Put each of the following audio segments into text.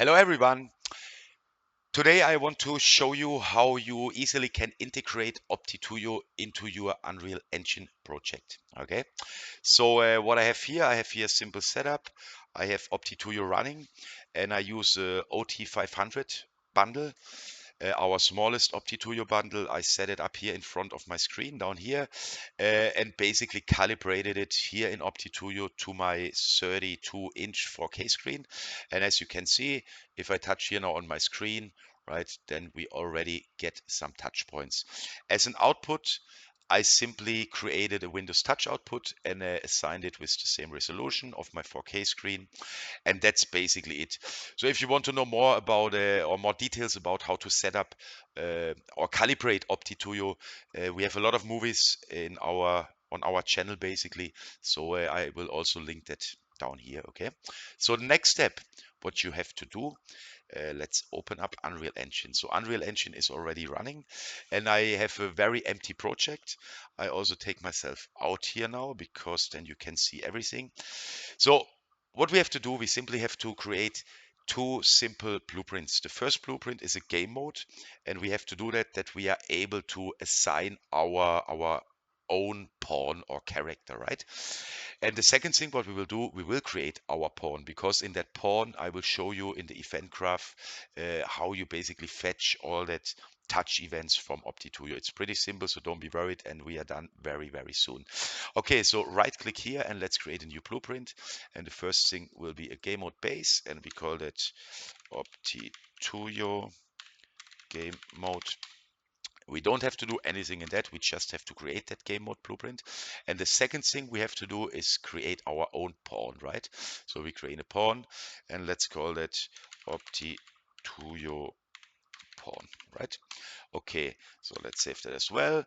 Hello everyone. Today I want to show you how you easily can integrate OptiTUIO into your Unreal Engine project. Okay, so what I have here a simple setup. I have OptiTUIO running and I use a OT500 bundle, our smallest OptiTUIO bundle. I set it up here in front of my screen down here and basically calibrated it here in OptiTUIO to my 32-inch 4K screen. And as you can see, if I touch here now on my screen, right, then we already get some touch points. As an output, I simply created a Windows Touch output and assigned it with the same resolution of my 4K screen. And that's basically it. So if you want to know more about or more details about how to set up or calibrate OptiTUIO, we have a lot of movies in on our channel basically. So I will also link that down here. Okay. So the next step, what you have to do, let's open up Unreal Engine. So Unreal Engine is already running and I have a very empty project. I also take myself out here now because then you can see everything. So what we have to do, we simply have to create two simple blueprints. The first blueprint is a game mode, and we have to do that we are able to assign our own pawn or character, right? And the second thing what we will do, we will create our pawn, because in that pawn I will show you in the event graph how you basically fetch all that touch events from OptiTUIO. It's pretty simple, so don't be worried, and we are done very soon. Okay, so right click here and let's create a new blueprint. And the first thing will be a game mode base, and we call that OptiTUIO game mode. We don't have to do anything in that. We just have to create that game mode blueprint. And the second thing we have to do is create our own pawn, right? So we create a pawn and let's call that OptiTUIO pawn, right? Okay, so let's save that as well.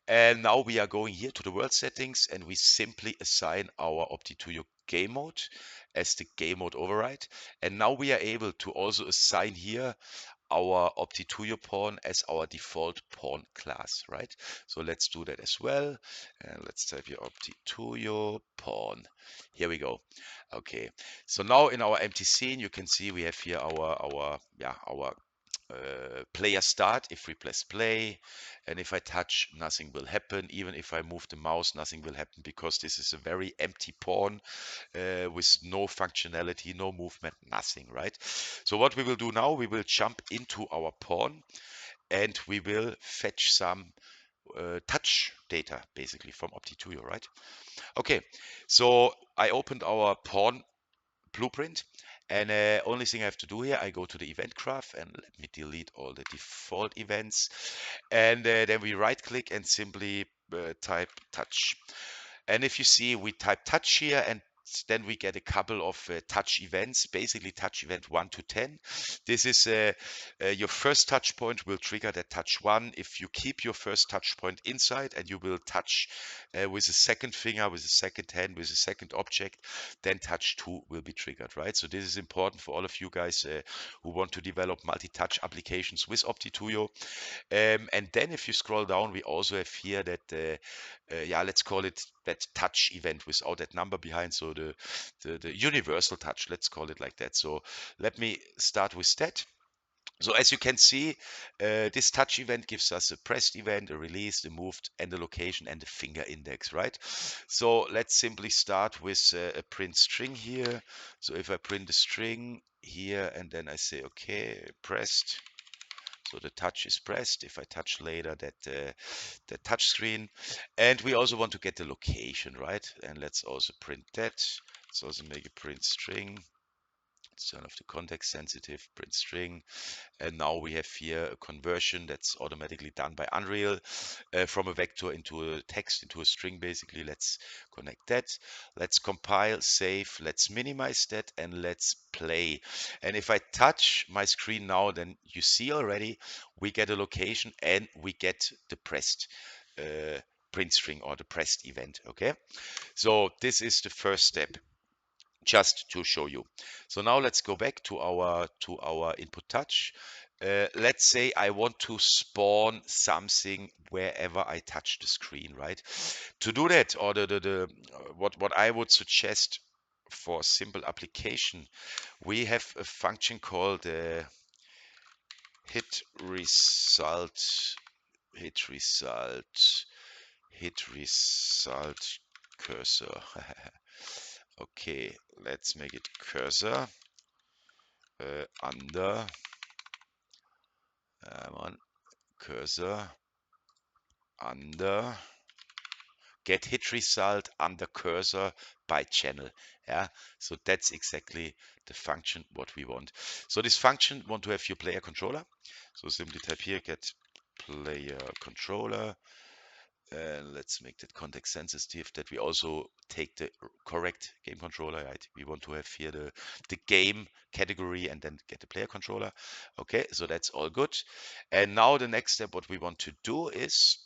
And now we are going here to the world settings and we simply assign our OptiTUIO game mode as the game mode override. And now we are able to also assign here our OptiTUIO pawn as our default pawn class, right? So let's do that as well. And let's type here OptiTUIO pawn. Here we go. Okay. So now in our empty scene, you can see we have here our player start. If we press play and if I touch, nothing will happen. Even if I move the mouse, nothing will happen, because this is a very empty pawn with no functionality, no movement, nothing, right? So what we will do now, we will jump into our pawn and we will fetch some touch data basically from OptiTUIO, right? Okay, so I opened our pawn blueprint, and only thing I have to do here, I go to the event graph and let me delete all the default events, and then we right click and simply type touch. And if you see, we type touch here and then we get a couple of touch events, basically touch event 1 to 10. This is your first touch point will trigger that touch 1. If you keep your first touch point inside and you will touch with a second finger, with a second hand, with a second object, then touch 2 will be triggered, right? So this is important for all of you guys who want to develop multi-touch applications with OptiTUIO. And then if you scroll down, we also have here that yeah, let's call it that touch event without that number behind. So the universal touch, let's call it like that. So let me start with that. So as you can see, this touch event gives us a pressed event, a released, a moved, and a location and a finger index, right? So let's simply start with a print string here. So if I print a string here and then I say, okay, pressed, so the touch is pressed. If I touch later the touch screen, and we also want to get the location, right? And let's also print that. Let's also make a print string. Let's turn off the context sensitive print string. And now we have here a conversion that's automatically done by Unreal from a vector into a text, into a string basically. Let's connect that. Let's compile, save, let's minimize that, and let's play. And if I touch my screen now, then you see already we get a location and we get the pressed print string or the pressed event. Okay, so this is the first step, just to show you. So now let's go back to our input touch. Let's say I want to spawn something wherever I touch the screen, right? To do that, or what I would suggest for simple application, we have a function called hit result cursor. Okay, let's make it cursor under cursor under get hit result under cursor by channel. Yeah, so that's exactly the function what we want. So this function want to have your player controller. So simply type here get player controller, and let's make that context sensitive, that we also take the correct game controller, right? We want to have here the game category and then get the player controller. Okay, so that's all good. And now the next step what we want to do is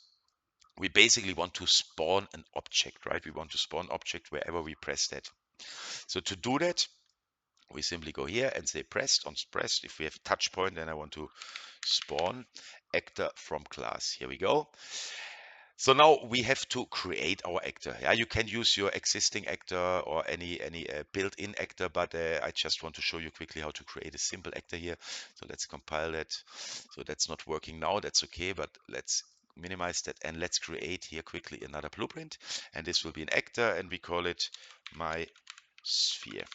we basically want to spawn an object, right? We want to spawn object wherever we press that. So to do that, we simply go here and say pressed on pressed. If we have a touch point, then I want to spawn actor from class. Here we go. So now we have to create our actor. Yeah, you can use your existing actor or any built-in actor, but I just want to show you quickly how to create a simple actor here. So let's compile that. So that's not working now. That's okay, but let's minimize that and let's create here quickly another blueprint. And this will be an actor, and we call it my sphere.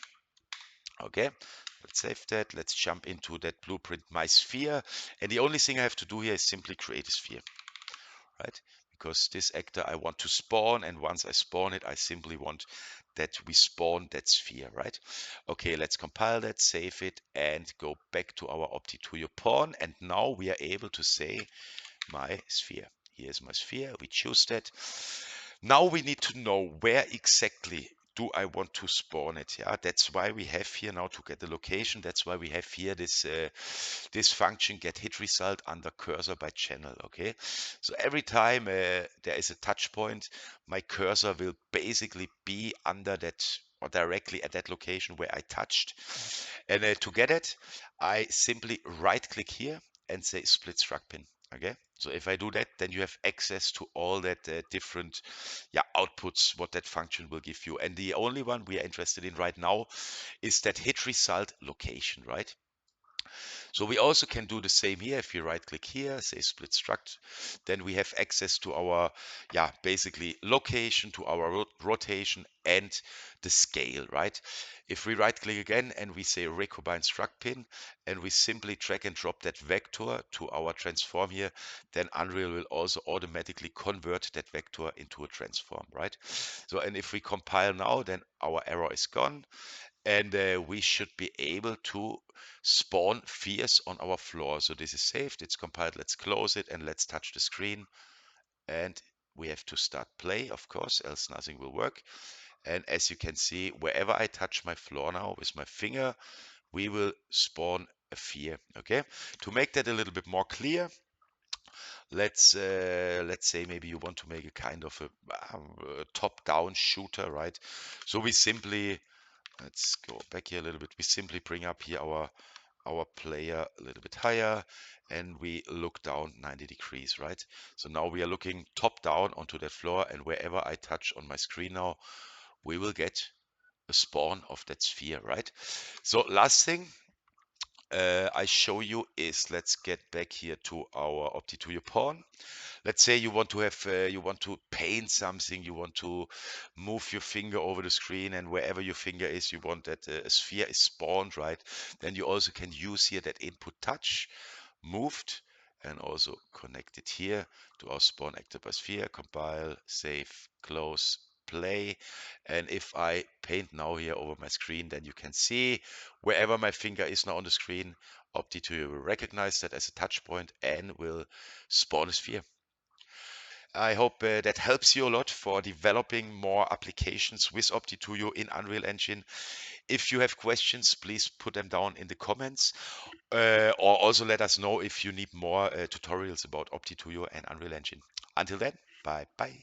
Okay, let's save that. Let's jump into that blueprint, my sphere. And the only thing I have to do here is simply create a sphere, right? Because this actor I want to spawn, and once I spawn it, I simply want that we spawn that sphere, right? Okay, let's compile that, save it, and go back to our OptiTUIO pawn. And now we are able to say my sphere. Here's my sphere. We choose that. Now we need to know where exactly do I want to spawn it. Yeah, that's why we have here now to get the location. That's why we have here this this function get hit result under cursor by channel. Okay, so every time there is a touch point, my cursor will basically be under that or directly at that location where I touched. And to get it, I simply right click here and say split struct pin. Okay, so if I do that, then you have access to all that different outputs what that function will give you. And the only one we are interested in right now is that hit result location, right? So we also can do the same here. If you right click here, say split struct, then we have access to our, basically location, to our rotation and the scale, right? If we right click again and we say recombine struct pin and we simply drag and drop that vector to our transform here, then Unreal will also automatically convert that vector into a transform, right? So, and if we compile now, then our error is gone. And we should be able to spawn spheres on our floor. So this is saved, it's compiled, let's close it and let's touch the screen. And we have to start play, of course, else nothing will work. And as you can see, wherever I touch my floor now with my finger, we will spawn a sphere. Okay, to make that a little bit more clear, let's say maybe you want to make a kind of a top-down shooter, right? So we simply, let's go back here a little bit. We simply bring up here our player a little bit higher and we look down 90 degrees, right? So now we are looking top down onto the floor, and wherever I touch on my screen now, we will get a spawn of that sphere, right? So last thing I show you is, let's get back here to our OptiTUIO pawn. Let's say you want to have you want to paint something, you want to move your finger over the screen, and wherever your finger is, you want that a sphere is spawned, right? Then you also can use here that input touch moved and also connect it here to our spawn actor by sphere. Compile, save, close, play. And if I paint now here over my screen, then you can see wherever my finger is now on the screen, OptiTUIO will recognize that as a touch point and will spawn a sphere. I hope that helps you a lot for developing more applications with OptiTUIO in Unreal Engine. If you have questions, please put them down in the comments, or also let us know if you need more tutorials about OptiTUIO and Unreal Engine. Until then, bye bye.